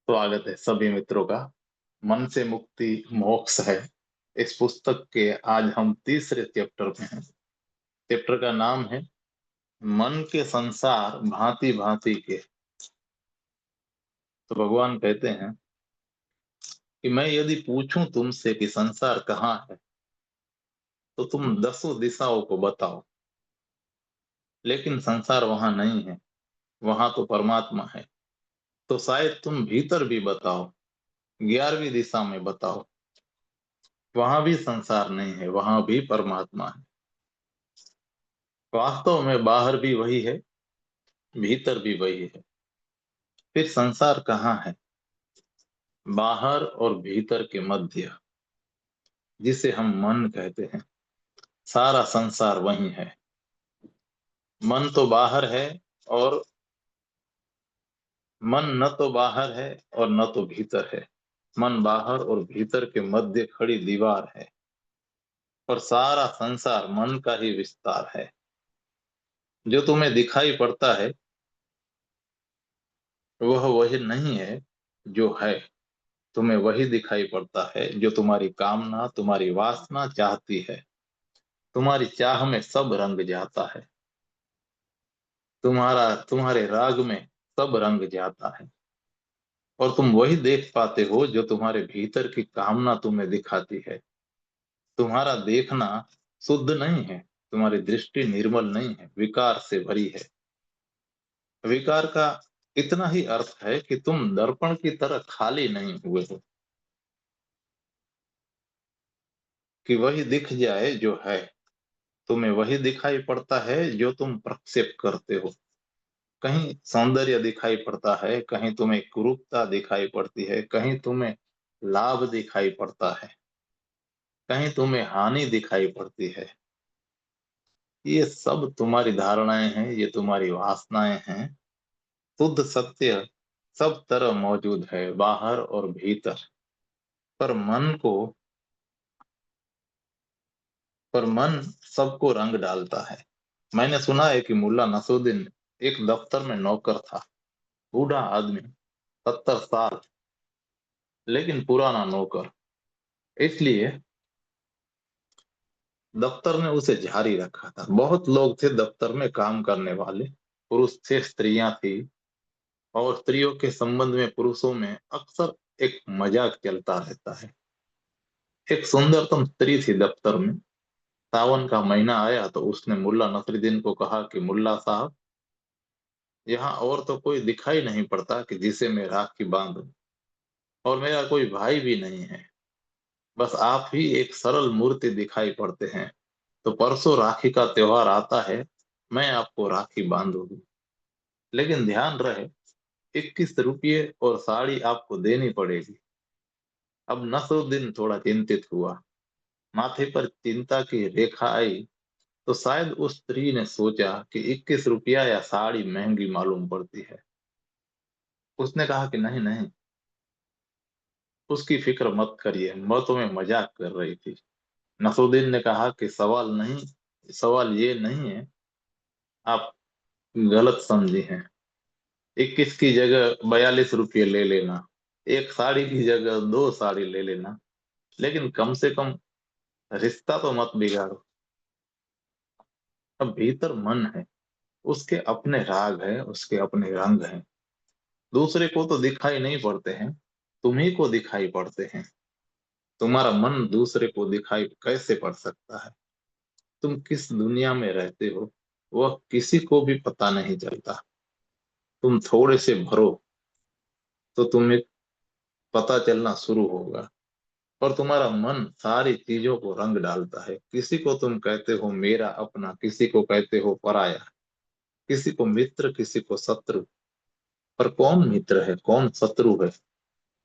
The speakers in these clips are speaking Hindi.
स्वागत है सभी मित्रों का। मन से मुक्ति मोक्ष है इस पुस्तक के आज हम तीसरे चैप्टर में हैं। चैप्टर का नाम है मन के संसार भांति भांति के। तो भगवान कहते हैं कि मैं यदि पूछूं तुमसे कि संसार कहाँ है तो तुम दसों दिशाओं को बताओ, लेकिन संसार वहां नहीं है, वहां तो परमात्मा है। तो शायद तुम भीतर भी बताओ, 11वीं दिशा में बताओ, वहां भी संसार नहीं है, वहां भी परमात्मा है। वास्तव में बाहर भी वही है, भीतर भी वही है। फिर संसार कहाँ है? बाहर और भीतर के मध्य, जिसे हम मन कहते हैं। सारा संसार वही है। मन तो बाहर है, और मन न तो बाहर है और न तो भीतर है। मन बाहर और भीतर के मध्य खड़ी दीवार है, और सारा संसार मन का ही विस्तार है। जो तुम्हें दिखाई पड़ता है वह वही नहीं है जो है। तुम्हें वही दिखाई पड़ता है जो तुम्हारी कामना, तुम्हारी वासना चाहती है। तुम्हारी चाह में सब रंग जाता है, तुम्हारे राग में सब रंग जाता है। और तुम वही देख पाते हो जो तुम्हारे भीतर की कामना तुम्हें दिखाती है। तुम्हारा देखना शुद्ध नहीं है, तुम्हारी दृष्टि निर्मल नहीं है, विकार से भरी है। विकार का इतना ही अर्थ है कि तुम दर्पण की तरह खाली नहीं हुए हो, कि वही दिख जाए जो है। तुम्हें वही दिखाई पड़ता है जो तुम प्रक्षेप करते हो। कहीं सौंदर्य दिखाई पड़ता है, कहीं तुम्हें कुरूपता दिखाई पड़ती है, कहीं तुम्हें लाभ दिखाई पड़ता है, कहीं तुम्हें हानि दिखाई पड़ती है। ये सब तुम्हारी धारणाएं हैं, ये तुम्हारी वासनाएं हैं। शुद्ध सत्य सब तरह मौजूद है, बाहर और भीतर। पर मन को पर मन सबको रंग डालता है। मैंने सुना है कि मुल्ला नसरुद्दीन एक दफ्तर में नौकर था। बूढ़ा आदमी, 70 साल, लेकिन पुराना नौकर। इसलिए दफ्तर ने उसे जारी रखा था। बहुत लोग थे दफ्तर में काम करने वाले, पुरुष थे, स्त्रियां थी। और स्त्रियों के संबंध में पुरुषों में अक्सर एक मजाक चलता रहता है। एक सुंदरतम स्त्री थी दफ्तर में। सावन का महीना आया तो उसने मुल्ला नसरुद्दीन को कहा कि मुल्ला साहब, यहाँ और तो कोई दिखाई नहीं पड़ता कि जिसे मैं राखी बांधूं, और मेरा कोई भाई भी नहीं है। बस आप ही एक सरल मूर्ति दिखाई पड़ते हैं। तो परसों राखी का त्योहार आता है, मैं आपको राखी बांधूंगी। लेकिन ध्यान रहे, 21 रुपये और साड़ी आपको देनी पड़ेगी। अब नसरुद्दीन थोड़ा चिंतित हुआ। माथे पर चिंता की रेखा आई। तो शायद उस स्त्री ने सोचा कि 21 रुपया या साड़ी महंगी मालूम पड़ती है। उसने कहा कि नहीं नहीं, उसकी फिक्र मत करिए, मैं तुम्हें मजाक कर रही थी। नसरुद्दीन ने कहा कि सवाल ये नहीं है, आप गलत समझी हैं। 21 की जगह 42 रुपये ले लेना, एक साड़ी की जगह 2 साड़ी ले लेना, लेकिन कम से कम रिश्ता तो मत बिगाड़ो। अब भीतर मन है, उसके अपने राग है, उसके अपने रंग हैं। दूसरे को तो दिखाई नहीं पड़ते हैं, तुम्ही को दिखाई पड़ते हैं। तुम्हारा मन दूसरे को दिखाई कैसे पड़ सकता है? तुम किस दुनिया में रहते हो वह किसी को भी पता नहीं चलता। तुम थोड़े से भरो तो तुम्हें पता चलना शुरू होगा। और तुम्हारा मन सारी चीजों को रंग डालता है। किसी को तुम कहते हो मेरा अपना, किसी को कहते हो पराया, किसी को मित्र, किसी को शत्रु। पर कौन मित्र है, कौन शत्रु है?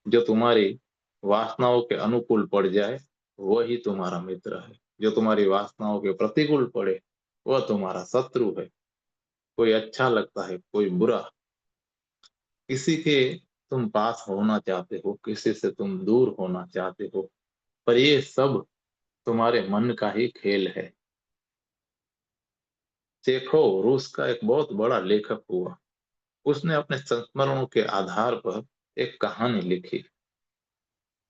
जो तुम्हारी वासनाओं के अनुकूल पड़ जाए वही तुम्हारा मित्र है। जो तुम्हारी वासनाओं के प्रतिकूल पड़े वह तुम्हारा शत्रु है। कोई अच्छा लगता है, कोई बुरा। किसी के तुम पास होना चाहते हो, किसी से तुम दूर होना चाहते हो। पर ये सब तुम्हारे मन का ही खेल है। चेखोव रूस का एक बहुत बड़ा लेखक हुआ। उसने अपने संस्मरणों के आधार पर एक कहानी लिखी।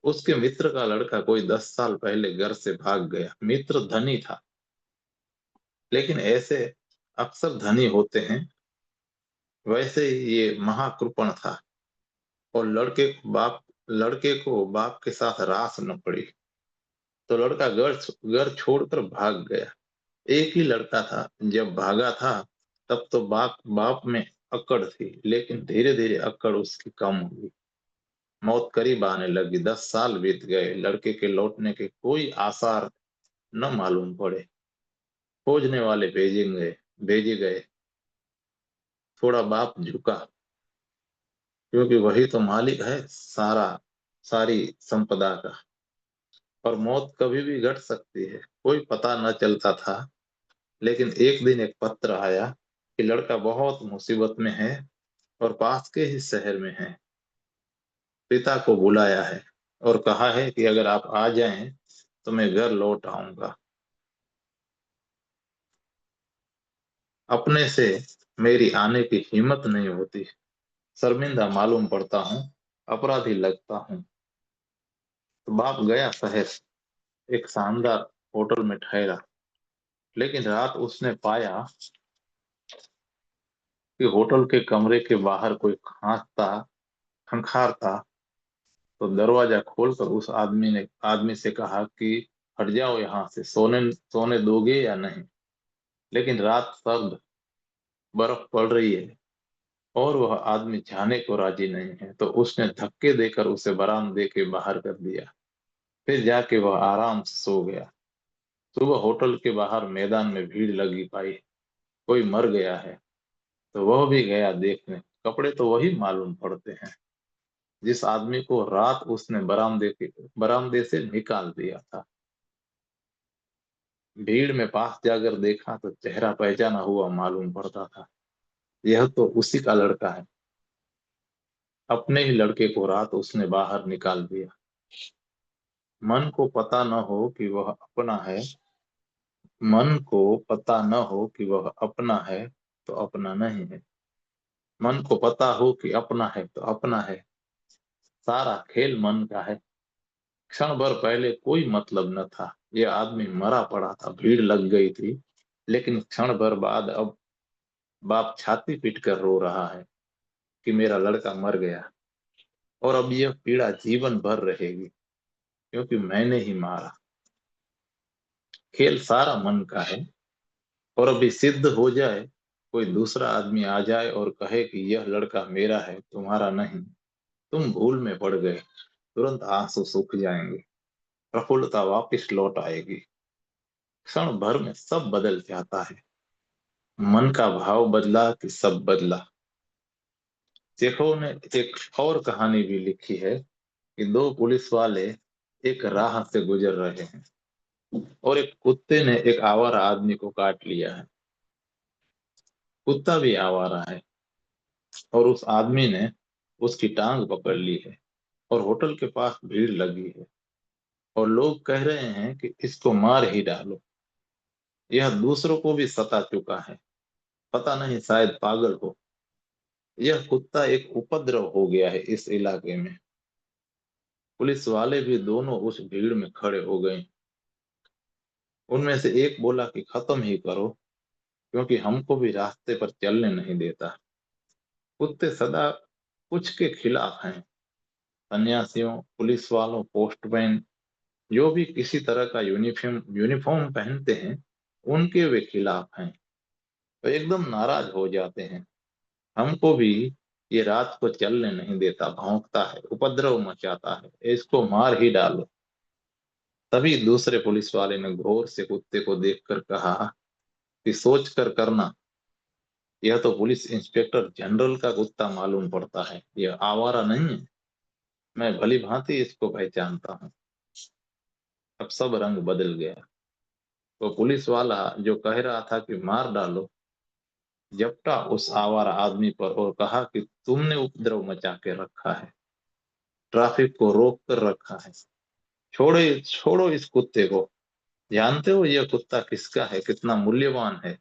उसके मित्र का लड़का कोई 10 साल पहले घर से भाग गया। मित्र धनी था, लेकिन ऐसे अक्सर धनी होते हैं, वैसे ही ये महाकृपण था। और लड़के को बाप के साथ रास न पड़ी, तो लड़का घर घर छोड़कर भाग गया। एक ही लड़का था। जब भागा था तब तो बाप बाप में अकड़ थी, लेकिन धीरे धीरे अकड़ उसकी कम हुई। मौत करीब आने लगी। 10 साल बीत गए, लड़के के लौटने के कोई आसार न मालूम पड़े। खोजने वाले भेजे गए। थोड़ा बाप झुका, क्योंकि वही तो मालिक है सारी संपदा का। और मौत कभी भी घट सकती है, कोई पता न चलता था। लेकिन एक दिन एक पत्र आया कि लड़का बहुत मुसीबत में है और पास के ही शहर में है। पिता को बुलाया है और कहा है कि अगर आप आ जाएं तो मैं घर लौट आऊंगा। अपने से मेरी आने की हिम्मत नहीं होती। शर्मिंदा मालूम पड़ता हूँ, अपराधी लगता हूँ। तो बाप गया शहर, एक शानदार होटल में ठहरा। लेकिन रात उसने पाया कि होटल के कमरे के बाहर कोई खंखारता। तो दरवाजा खोलकर उस आदमी से कहा कि हट जाओ यहाँ से, सोने सोने दोगे या नहीं। लेकिन रात सर्द, बर्फ पड़ रही है और वह आदमी जाने को राजी नहीं है। तो उसने धक्के देकर उसे बरामदे के बाहर कर दिया। फिर जाके वह आराम से सो गया। सुबह होटल के बाहर मैदान में भीड़ लगी पाई, कोई मर गया है। तो वह भी गया देखने। कपड़े तो वही मालूम पड़ते हैं जिस आदमी को रात उसने बरामदे से निकाल दिया था। भीड़ में पास जाकर देखा तो चेहरा पहचाना हुआ मालूम पड़ता था। यह तो उसी का लड़का है। अपने ही लड़के को रात उसने बाहर निकाल दिया। मन को पता न हो कि वह अपना है। मन को पता न हो कि वह अपना है तो अपना नहीं है। मन को पता हो कि अपना है तो अपना है। सारा खेल मन का है। क्षण भर पहले कोई मतलब न था। यह आदमी मरा पड़ा था, भीड़ लग गई थी। लेकिन क्षण भर बाद अब बाप छाती पीट कर रो रहा है कि मेरा लड़का मर गया। और अब यह पीड़ा जीवन भर रहेगी, क्योंकि मैंने ही मारा। खेल सारा मन का है। और अभी सिद्ध हो जाए, कोई दूसरा आदमी आ जाए और कहे कि यह लड़का मेरा है, तुम्हारा नहीं, तुम भूल में पड़ गए, तुरंत आंसू सूख जाएंगे, प्रफुल्लता वापिस लौट आएगी। क्षण भर में सब बदल जाता है। मन का भाव बदला कि सब बदला। चेखव ने एक और कहानी भी लिखी है कि दो पुलिस वाले एक राह से गुजर रहे हैं और एक कुत्ते ने एक आवारा आदमी को काट लिया है। कुत्ता भी आवारा है और उस आदमी ने उसकी टांग पकड़ ली है। और होटल के पास भीड़ लगी है और लोग कह रहे हैं कि इसको मार ही डालो। यह दूसरों को भी सता चुका है, पता नहीं शायद पागल हो। यह कुत्ता एक उपद्रव हो गया है इस इलाके में। पुलिस वाले भी दोनों उस भीड़ में खड़े हो गए। उनमें से एक बोला कि खत्म ही करो, क्योंकि हमको भी रास्ते पर चलने नहीं देता। कुत्ते सदा कुछ के खिलाफ हैं। सन्यासियों, पुलिस वालों, पोस्टमैन, जो भी किसी तरह का यूनिफॉर्म पहनते हैं, उनके वे खिलाफ हैं। तो एकदम नाराज हो जाते हैं। हमको भी ये रात को चलने नहीं देता, भौंकता है, उपद्रव मचाता है, इसको मार ही डालो। तभी दूसरे पुलिस वाले ने गौर से कुत्ते को देखकर कहा कि सोच कर करना, यह तो पुलिस इंस्पेक्टर जनरल का कुत्ता मालूम पड़ता है, यह आवारा नहीं है। मैं भली भांति इसको पहचानता हूँ। अब सब रंग बदल गया। तो पुलिस वाला जो कह रहा था कि मार डालो, झपटा उस आवारा आदमी पर और कहा कि तुमने उपद्रव मचा के रखा है, ट्रैफिक को रोक कर रखा है। छोड़ो छोड़ो इस कुत्ते को। जानते हो यह कुत्ता किसका है, कितना मूल्यवान है।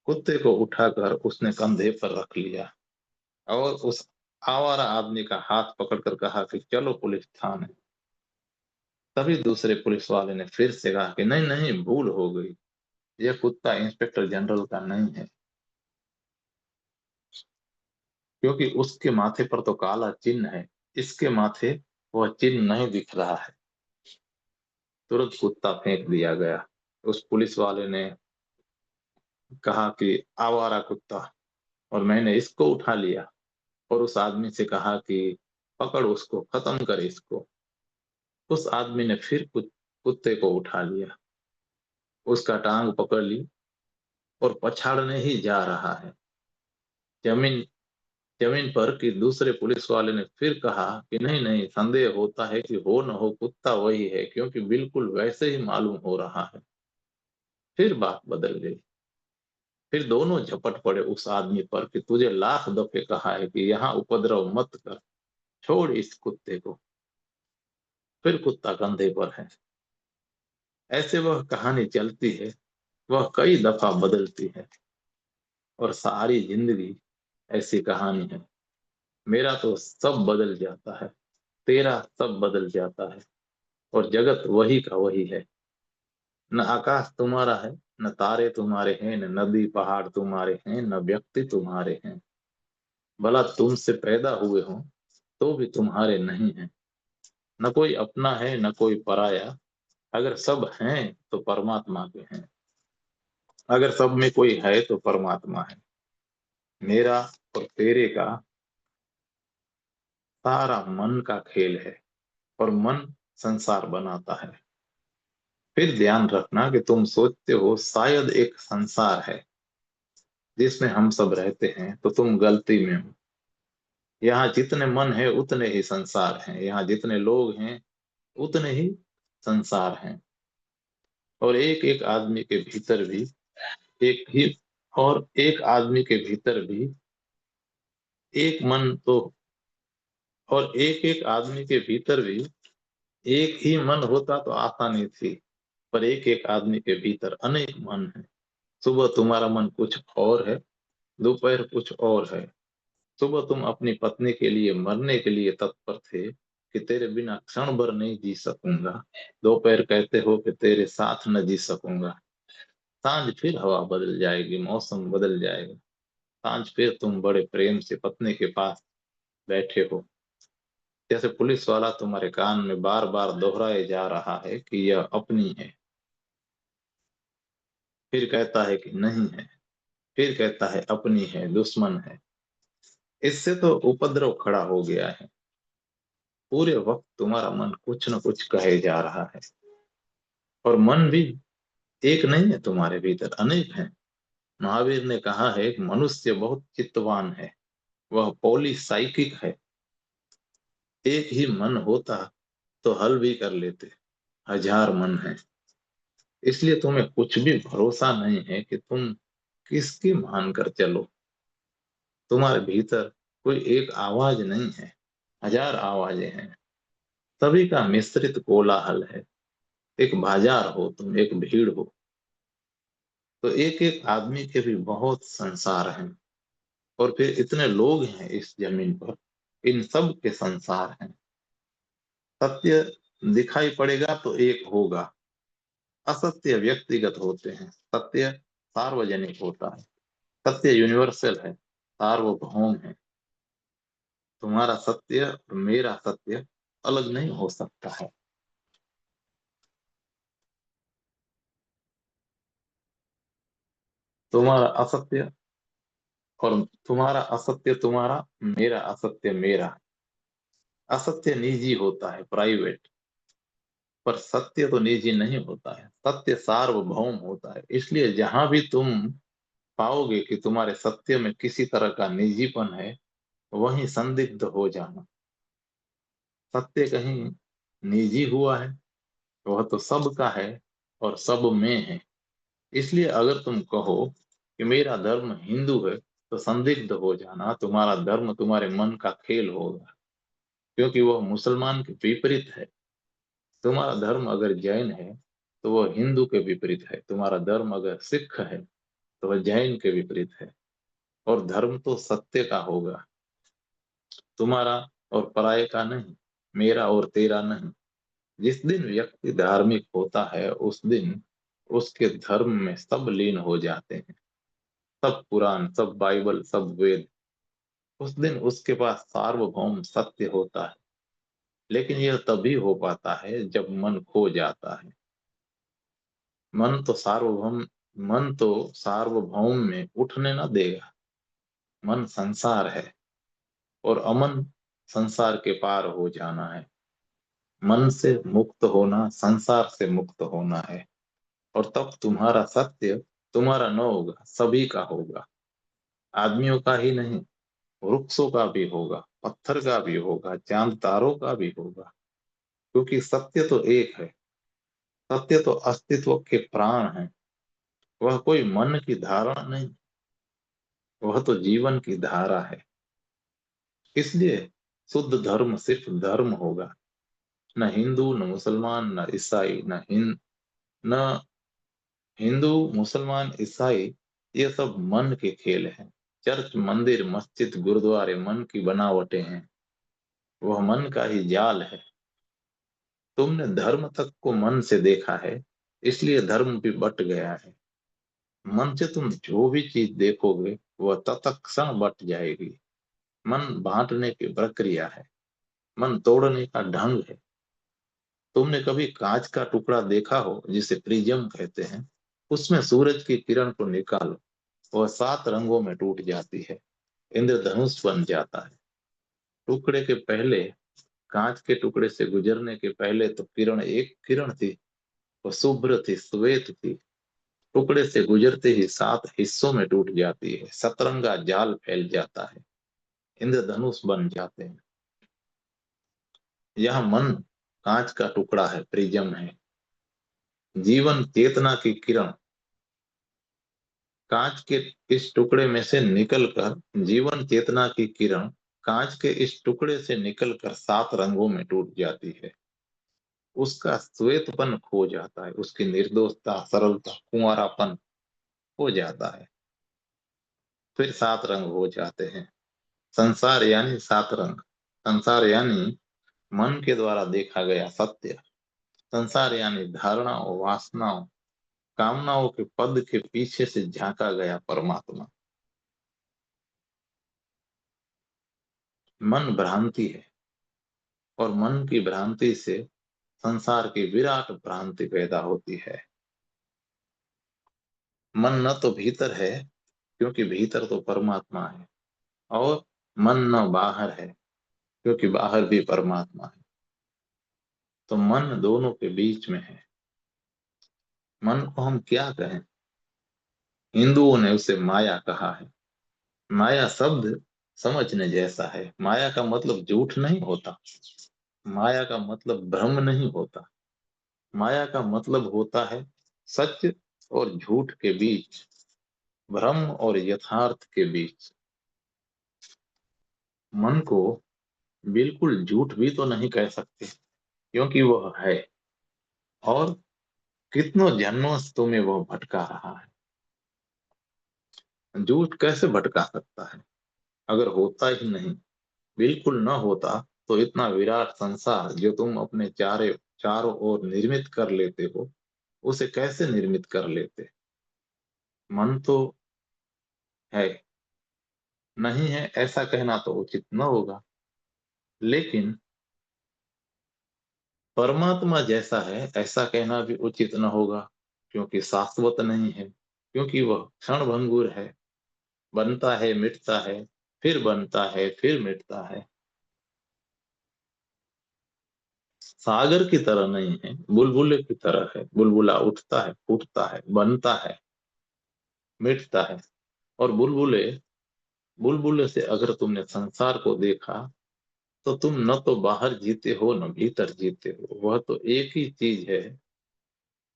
कुत्ते को उठाकर उसने कंधे पर रख लिया और उस आवारा आदमी का हाथ पकड़कर कहा कि चलो पुलिस थाने। तभी दूसरे पुलिस वाले ने फिर से कहा कि नहीं नहीं, भूल हो गई, यह कुत्ता इंस्पेक्टर जनरल का नहीं है, क्योंकि उसके माथे पर तो काला चिन्ह है, इसके माथे वह चिन्ह नहीं दिख रहा है। तुरंत कुत्ता फेंक दिया गया। उस पुलिस वाले ने कहा कि आवारा कुत्ता, और मैंने इसको उठा लिया, और उस आदमी से कहा कि पकड़ उसको, खत्म कर इसको। उस आदमी ने फिर कुत्ते को उठा लिया, उसका टांग पकड़ ली और पछाड़ने ही जा रहा है जमीन जमीन पर, कि दूसरे पुलिस वाले ने फिर कहा कि नहीं नहीं, संदेह होता है कि हो न हो कुत्ता वही है, क्योंकि बिल्कुल वैसे ही मालूम हो रहा है। फिर बात बदल गई। फिर दोनों झपट पड़े उस आदमी पर कि तुझे लाख दफे कहा है कि यहाँ उपद्रव मत कर, छोड़ इस कुत्ते को। फिर कुत्ता कंधे पर है। ऐसे वह कहानी चलती है, वह कई दफा बदलती है, और सारी जिंदगी ऐसी कहानी है। मेरा तो सब बदल जाता है, तेरा सब बदल जाता है, और जगत वही का वही है। न आकाश तुम्हारा है, न तारे तुम्हारे हैं, न नदी पहाड़ तुम्हारे हैं, न व्यक्ति तुम्हारे हैं। भला तुमसे पैदा हुए हो तो भी तुम्हारे नहीं है। न कोई अपना है न कोई पराया, अगर सब हैं तो परमात्मा के हैं। अगर सब में कोई है तो परमात्मा है। मेरा और तेरे का सारा मन का खेल है, और मन संसार बनाता है। फिर ध्यान रखना कि तुम सोचते हो शायद एक संसार है जिसमें हम सब रहते हैं, तो तुम गलती में हो। यहाँ जितने मन है उतने ही संसार हैं, यहाँ जितने लोग हैं उतने ही संसार हैं। और एक एक आदमी के भीतर भी एक ही और एक आदमी के भीतर भी एक मन तो और एक एक आदमी के भीतर भी एक ही मन होता तो आसानी थी, पर एक एक आदमी के भीतर अनेक मन है। सुबह तुम्हारा मन कुछ और है, दोपहर कुछ और है। सुबह तुम अपनी पत्नी के लिए मरने के लिए तत्पर थे कि तेरे बिना क्षण भर नहीं जी सकूंगा, दोपहर कहते हो कि तेरे साथ न जी सकूंगा। सांझ फिर हवा बदल जाएगी, मौसम बदल जाएगा। सांझ फिर तुम बड़े प्रेम से पत्नी के पास बैठे हो, जैसे पुलिस वाला तुम्हारे कान में बार बार दोहराए जा रहा है कि यह अपनी है। फिर कहता है कि नहीं है, फिर कहता है अपनी है, दुश्मन है। इससे तो उपद्रव खड़ा हो गया है। पूरे वक्त तुम्हारा मन कुछ न कुछ कहे जा रहा है, और मन भी एक नहीं है, तुम्हारे भीतर अनेक है। महावीर ने कहा है कि मनुष्य बहुत चित्तवान है, वह पॉलीसाइकिक है। एक ही मन होता तो हल भी कर लेते, हजार मन है। इसलिए तुम्हें कुछ भी भरोसा नहीं है कि तुम किसकी मान कर चलो। तुम्हारे भीतर कोई एक आवाज नहीं है, हजार आवाजें हैं। सभी का मिश्रित कोलाहल है। एक बाजार हो तुम, एक भीड़ हो, तो एक एक आदमी के भी बहुत संसार हैं। और फिर इतने लोग हैं इस जमीन पर, इन सब के संसार हैं। सत्य दिखाई पड़ेगा तो एक होगा, असत्य व्यक्तिगत होते हैं, सत्य सार्वजनिक होता है। सत्य यूनिवर्सल है, सार्वभौम है। तुम्हारा सत्य और मेरा सत्य अलग नहीं हो सकता है। तुम्हारा असत्य और तुम्हारा असत्य तुम्हारा, मेरा असत्य मेरा। असत्य निजी होता है, प्राइवेट, पर सत्य तो निजी नहीं होता है, सत्य सार्वभौम होता है। इसलिए जहां भी तुम पाओगे कि तुम्हारे सत्य में किसी तरह का निजीपन है, वहीं संदिग्ध हो जाना। सत्य कहीं निजी हुआ है, वह तो सबका है और सब में है। इसलिए अगर तुम कहो कि मेरा धर्म हिंदू है, तो संदिग्ध हो जाना, तुम्हारा धर्म तुम्हारे मन का खेल होगा, क्योंकि वह मुसलमान के विपरीत है। तुम्हारा धर्म अगर जैन है तो वह हिंदू के विपरीत है, तुम्हारा धर्म अगर सिख है तो वह जैन के विपरीत है। और धर्म तो सत्य का होगा। तुम्हारा और पराये का नहीं, मेरा और तेरा नहीं। जिस दिन व्यक्ति धार्मिक होता है उस दिन उसके धर्म में सब लीन हो जाते हैं। सब पुराण, सब बाइबल, सब वेद। उस दिन उसके पास सार्वभौम सत्य होता है। लेकिन यह तभी हो पाता है जब मन खो जाता है। मन तो सार्वभौम मन तो सार्वभौम में उठने न देगा। मन संसार है और अमन संसार के पार हो जाना है। मन से मुक्त होना संसार से मुक्त होना है। और तब तुम्हारा सत्य तुम्हारा न होगा, सभी का होगा। आदमियों का ही नहीं, वृक्षों का भी होगा, पत्थर का भी होगा, चांद तारों का भी होगा। क्योंकि सत्य तो एक है। सत्य तो अस्तित्व के प्राण है। वह कोई मन की धारणा नहीं, वह तो जीवन की धारा है। इसलिए शुद्ध धर्म सिर्फ धर्म होगा। न हिंदू, न मुसलमान, न ईसाई, न हिंदू, मुसलमान, ईसाई, ये सब मन के खेल हैं। चर्च, मंदिर, मस्जिद, गुरुद्वारे मन की बनावटें हैं। वह मन का ही जाल है। तुमने धर्म तक को मन से देखा है, इसलिए धर्म भी बट गया है। मन से तुम जो भी चीज देखोगे वह तत्क्षण बट जाएगी। मन बांटने की प्रक्रिया है। मन तोड़ने का ढंग है। तुमने कभी कांच का टुकड़ा देखा हो जिसे प्रिज्म कहते हैं? उसमें सूरज की किरण को निकालो, वह 7 रंगों में टूट जाती है, इंद्रधनुष बन जाता है। टुकड़े के पहले, कांच के टुकड़े से गुजरने के पहले तो किरण एक किरण थी। वह शुभ्र थी, श्वेत थी। टुकड़े से गुजरते ही 7 हिस्सों में टूट जाती है, सतरंगा जाल फैल जाता है, इंद्रधनुष बन जाते हैं। यह मन कांच का टुकड़ा है, प्रिज्म है। जीवन चेतना की किरण कांच के इस टुकड़े में से निकलकर, जीवन चेतना की किरण कांच के इस टुकड़े से निकलकर 7 रंगों में टूट जाती है। उसका श्वेतपन खो जाता है, उसकी निर्दोषता, सरलता, कुंवारापन हो जाता है। फिर 7 रंग हो जाते हैं। संसार यानी 7 रंग। संसार यानी मन के द्वारा देखा गया सत्य। संसार यानी धारणाओं, वासनाओं, कामनाओं के पद के पीछे से झांका गया परमात्मा। मन भ्रांति है और मन की भ्रांति से संसार की विराट भ्रांति पैदा होती है। मन न तो भीतर है, क्योंकि भीतर तो परमात्मा है, और मन न बाहर है, क्योंकि बाहर भी परमात्मा है। तो मन दोनों के बीच में है। मन को हम क्या कहें? हिंदुओं ने उसे माया कहा है। माया शब्द समझने जैसा है। माया का मतलब झूठ नहीं होता। माया का मतलब भ्रम नहीं होता। माया का मतलब होता है सच और झूठ के बीच, भ्रम और यथार्थ के बीच। मन को बिल्कुल झूठ भी तो नहीं कह सकते, क्योंकि वह है। और कितनों जन्मों से तुम्हें वह भटका रहा है। झूठ कैसे भटका सकता है अगर होता ही नहीं? बिल्कुल न होता तो इतना विराट संसार जो तुम अपने चारों ओर निर्मित कर लेते हो, उसे कैसे निर्मित कर लेते? मन तो है, नहीं है ऐसा कहना तो उचित न होगा। लेकिन परमात्मा जैसा है ऐसा कहना भी उचित न होगा, क्योंकि शाश्वत नहीं है, क्योंकि वह क्षणभंगुर है। बनता है, मिटता है, फिर बनता है, फिर मिटता है। सागर की तरह नहीं है, बुलबुले की तरह है। बुलबुला उठता है, फूटता है, बनता है, मिटता है। और बुलबुले बुलबुले से अगर तुमने संसार को देखा तो तुम न तो बाहर जीते हो न भीतर जीते हो। वह तो एक ही चीज है,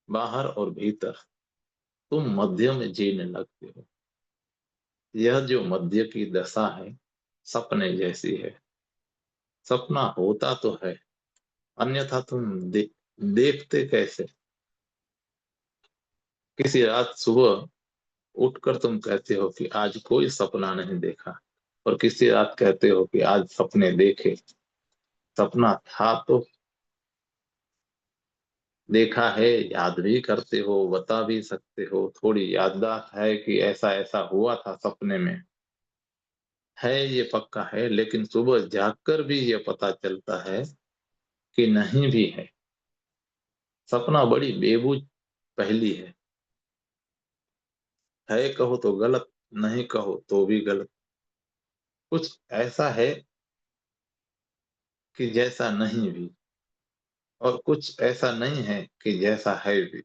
बाहर और भीतर। तुम मध्य में जीने लगते हो। यह जो मध्य की दशा है सपने जैसी है। सपना होता तो है, अन्यथा तुम देखते कैसे? किसी रात सुबह उठकर तुम कहते हो कि आज कोई सपना नहीं देखा। और किसी रात कहते हो कि आज सपने देखे। सपना था तो देखा है, याद भी करते हो, बता भी सकते हो, थोड़ी याददाश्त है कि ऐसा ऐसा हुआ था सपने में, है ये पक्का है। लेकिन सुबह जागकर भी ये पता चलता है कि नहीं भी है। सपना बड़ी बेबूझ पहेली है कहो तो गलत, नहीं कहो तो भी गलत। कुछ ऐसा है कि जैसा नहीं भी, और कुछ ऐसा नहीं है कि जैसा है भी।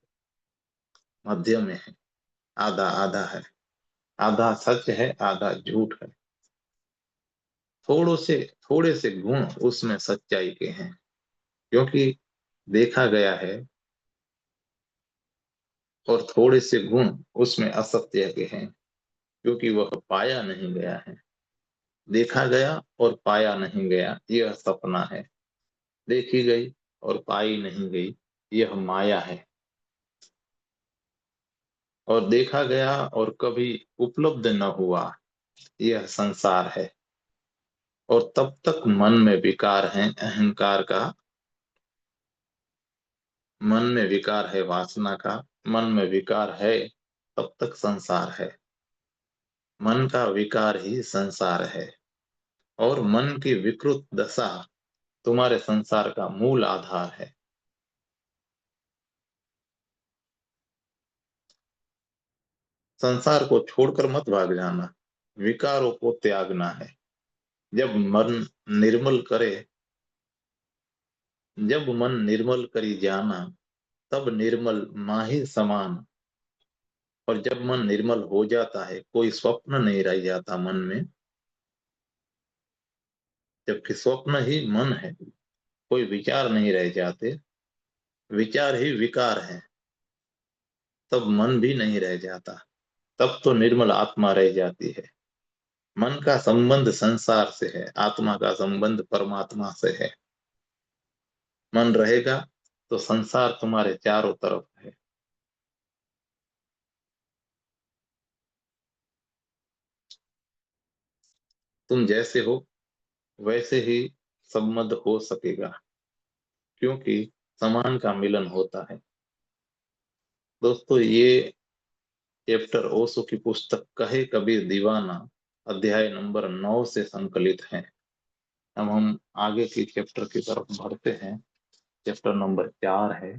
मध्य में है, आधा आधा है। आधा सच है, आधा झूठ है। थोड़ो से थोड़े से गुण उसमें सच्चाई के हैं, क्योंकि देखा गया है, और थोड़े से गुण उसमें असत्य के हैं, क्योंकि वह पाया नहीं गया है। देखा गया और पाया नहीं गया, यह सपना है। देखी गई और पाई नहीं गई, यह माया है। और देखा गया और कभी उपलब्ध न हुआ, यह संसार है। और तब तक मन में विकार है अहंकार का, मन में विकार है वासना का, मन में विकार है, तब तक संसार है। मन का विकार ही संसार है, और मन की विकृत दशा तुम्हारे संसार का मूल आधार है। संसार को छोड़कर मत भाग जाना, विकारों को त्यागना है। जब मन निर्मल करे, जब मन निर्मल करी जाना, तब निर्मल माही समान। और जब मन निर्मल हो जाता है, कोई स्वप्न नहीं रह जाता मन में, जबकि स्वप्न ही मन है। कोई विचार नहीं रह जाते, विचार ही विकार है। तब मन भी नहीं रह जाता, तब तो निर्मल आत्मा रह जाती है। मन का संबंध संसार से है, आत्मा का संबंध परमात्मा से है। मन रहेगा तो संसार तुम्हारे चारों तरफ है। तुम जैसे हो वैसे ही संबंध हो सकेगा, क्योंकि समान का मिलन होता है। दोस्तों, ये चैप्टर ओशो की पुस्तक कहे कबीर दीवाना अध्याय नंबर 9 से संकलित है। अब हम आगे की चैप्टर की तरफ बढ़ते हैं। चैप्टर नंबर 4 है,